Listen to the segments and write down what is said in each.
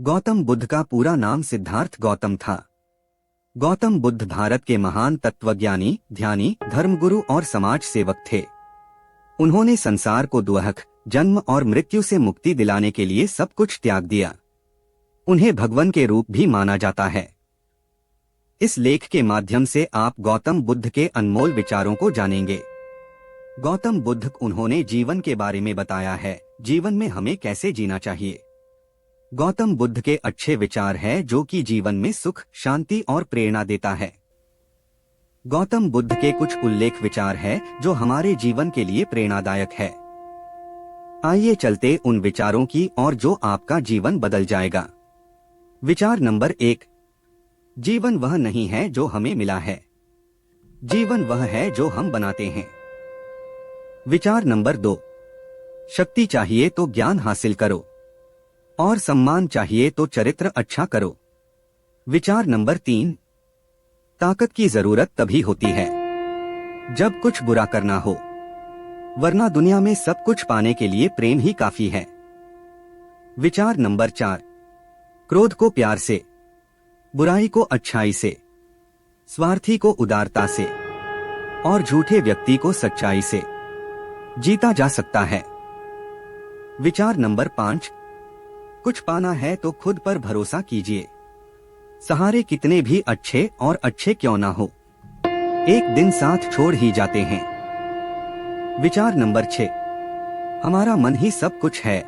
गौतम बुद्ध का पूरा नाम सिद्धार्थ गौतम था। गौतम बुद्ध भारत के महान तत्वज्ञानी, ध्यानी, धर्मगुरु और समाज सेवक थे। उन्होंने संसार को दुख, जन्म और मृत्यु से मुक्ति दिलाने के लिए सब कुछ त्याग दिया। उन्हें भगवान के रूप भी माना जाता है। इस लेख के माध्यम से आप गौतम बुद्ध के अनमोल विचारों को जानेंगे। गौतम बुद्ध उन्होंने जीवन के बारे में बताया है, जीवन में हमें कैसे जीना चाहिए। गौतम बुद्ध के अच्छे विचार हैं जो कि जीवन में सुख, शांति और प्रेरणा देता है। गौतम बुद्ध के कुछ उल्लेख विचार हैं जो हमारे जीवन के लिए प्रेरणादायक है। आइए चलते उन विचारों की और जो आपका जीवन बदल जाएगा। विचार नंबर 1, जीवन वह नहीं है जो हमें मिला है, जीवन वह है जो हम बनाते हैं। विचार नंबर 2, शक्ति चाहिए तो ज्ञान हासिल करो और सम्मान चाहिए तो चरित्र अच्छा करो। विचार नंबर 3, ताकत की जरूरत तभी होती है जब कुछ बुरा करना हो, वरना दुनिया में सब कुछ पाने के लिए प्रेम ही काफी है। विचार नंबर 4, क्रोध को प्यार से, बुराई को अच्छाई से, स्वार्थी को उदारता से और झूठे व्यक्ति को सच्चाई से जीता जा सकता है। विचार नंबर 5, कुछ पाना है तो खुद पर भरोसा कीजिए, सहारे कितने भी अच्छे और अच्छे क्यों ना हो, एक दिन साथ छोड़ ही जाते हैं। विचार नंबर 6, हमारा मन ही सब कुछ है,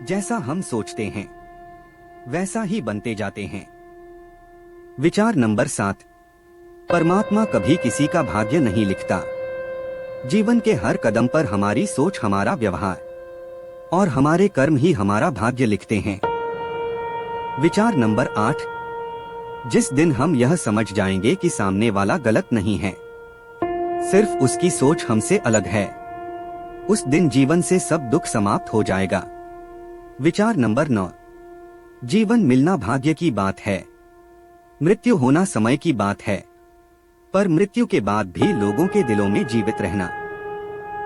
जैसा हम सोचते हैं वैसा ही बनते जाते हैं। विचार नंबर 7, परमात्मा कभी किसी का भाग्य नहीं लिखता, जीवन के हर कदम पर हमारी सोच, हमारा व्यवहार और हमारे कर्म ही हमारा भाग्य लिखते हैं। विचार नंबर 8, जिस दिन हम यह समझ जाएंगे कि सामने वाला गलत नहीं है, सिर्फ उसकी सोच हमसे अलग है, उस दिन जीवन से सब दुख समाप्त हो जाएगा। विचार नंबर 9, जीवन मिलना भाग्य की बात है, मृत्यु होना समय की बात है, पर मृत्यु के बाद भी लोगों के दिलों में जीवित रहना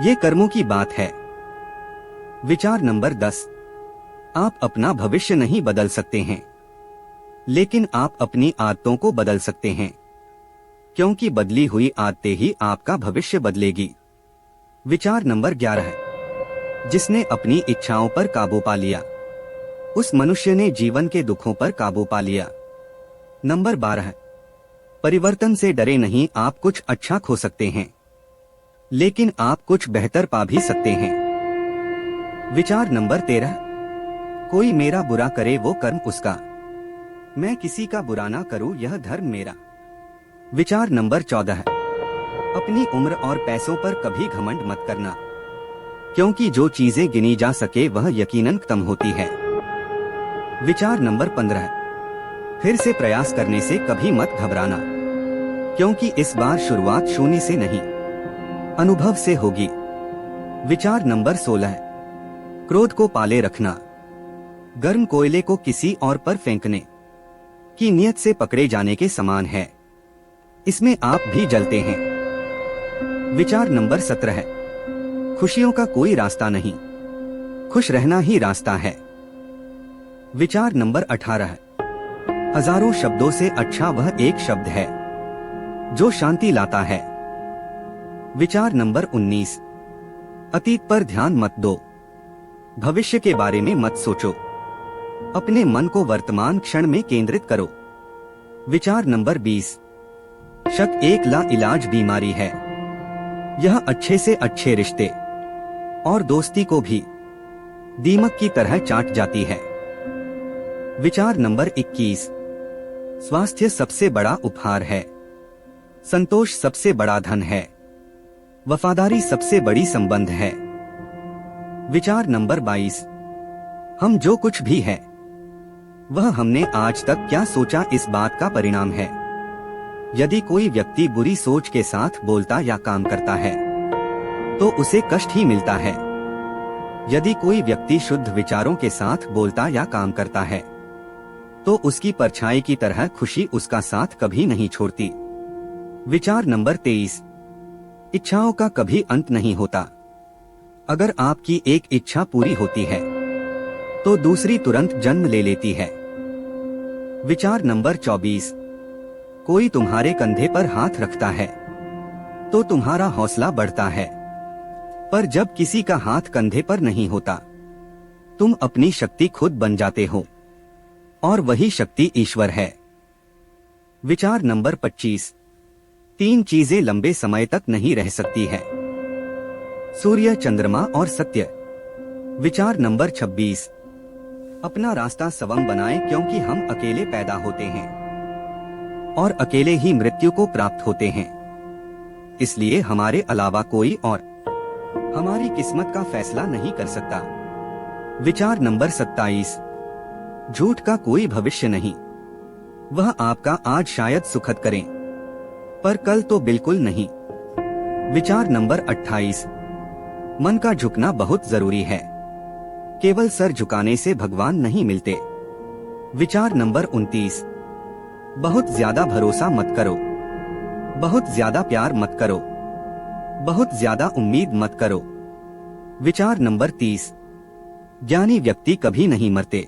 ये कर्मों की बात है। विचार नंबर 10, आप अपना भविष्य नहीं बदल सकते हैं, लेकिन आप अपनी आदतों को बदल सकते हैं, क्योंकि बदली हुई आदतें ही आपका भविष्य बदलेगी। विचार नंबर 11, जिसने अपनी इच्छाओं पर काबू पा लिया, उस मनुष्य ने जीवन के दुखों पर काबू पा लिया। नंबर 12, परिवर्तन से डरे नहीं, आप कुछ अच्छा खो सकते हैं, लेकिन आप कुछ बेहतर पा भी सकते हैं। विचार नंबर 13, कोई मेरा बुरा करे वो कर्म उसका, मैं किसी का बुरा ना करूं यह धर्म मेरा। विचार नंबर 14, अपनी उम्र और पैसों पर कभी घमंड मत करना, क्योंकि जो चीजें गिनी जा सके वह यकीनन खत्म होती है। विचार नंबर 15, फिर से प्रयास करने से कभी मत घबराना, क्योंकि इस बार शुरुआत शून्य से नहीं, अनुभव से होगी। विचार नंबर 16, क्रोध को पाले रखना, गर्म कोयले को किसी और पर फेंकने की नियत से पकड़े जाने के समान है, इसमें आप भी जलते हैं। विचार नंबर 17, खुशियों का कोई रास्ता नहीं, खुश रहना ही रास्ता है। विचार नंबर 18, हजारों शब्दों से अच्छा वह एक शब्द है जो शांति लाता है। विचार नंबर 19, अतीत पर ध्यान मत दो, भविष्य के बारे में मत सोचो, अपने मन को वर्तमान क्षण में केंद्रित करो। विचार नंबर 20, शक एक लाइलाज बीमारी है, यह अच्छे से अच्छे रिश्ते और दोस्ती को भी दीमक की तरह चाट जाती है। विचार नंबर 21, स्वास्थ्य सबसे बड़ा उपहार है, संतोष सबसे बड़ा धन है, वफादारी सबसे बड़ी संबंध है। विचार नंबर 22, हम जो कुछ भी है वह हमने आज तक क्या सोचा इस बात का परिणाम है। यदि कोई व्यक्ति बुरी सोच के साथ बोलता या काम करता है तो उसे कष्ट ही मिलता है। यदि कोई व्यक्ति शुद्ध विचारों के साथ बोलता या काम करता है तो उसकी परछाई की तरह खुशी उसका साथ कभी नहीं छोड़ती। विचार नंबर 23, इच्छाओं का कभी अंत नहीं होता, अगर आपकी एक इच्छा पूरी होती है तो दूसरी तुरंत जन्म ले लेती है। विचार नंबर 24, कोई तुम्हारे कंधे पर हाथ रखता है तो तुम्हारा हौसला बढ़ता है, पर जब किसी का हाथ कंधे पर नहीं होता, तुम अपनी शक्ति खुद बन जाते हो, और वही शक्ति ईश्वर है। विचार नंबर 25, 3 चीजें लंबे समय तक नहीं रह सकती है, सूर्य, चंद्रमा और सत्य। विचार नंबर 26, अपना रास्ता स्वयं बनाएं, क्योंकि हम अकेले पैदा होते हैं और अकेले ही मृत्यु को प्राप्त होते हैं। इसलिए हमारे अलावा कोई और हमारी किस्मत का फैसला नहीं कर सकता। विचार नंबर 27, झूठ का कोई भविष्य नहीं। वह आपका आज शायद सुखद करें, पर कल तो बिल्कुल नहीं। विचार नंबर 28, मन का झुकना बहुत जरूरी है, केवल सर झुकाने से भगवान नहीं मिलते। विचार नंबर 29, बहुत ज्यादा भरोसा मत करो, बहुत ज्यादा प्यार मत करो, बहुत ज्यादा उम्मीद मत करो। विचार नंबर 30, ज्ञानी व्यक्ति कभी नहीं मरते,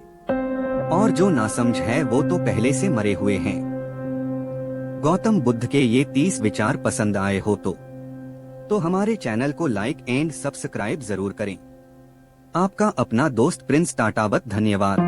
और जो नासमझ है वो तो पहले से मरे हुए हैं। गौतम बुद्ध के ये 30 विचार पसंद आए हो तो हमारे चैनल को लाइक एंड सब्सक्राइब जरूर करें। आपका अपना दोस्त प्रिंस टाटावत, धन्यवाद।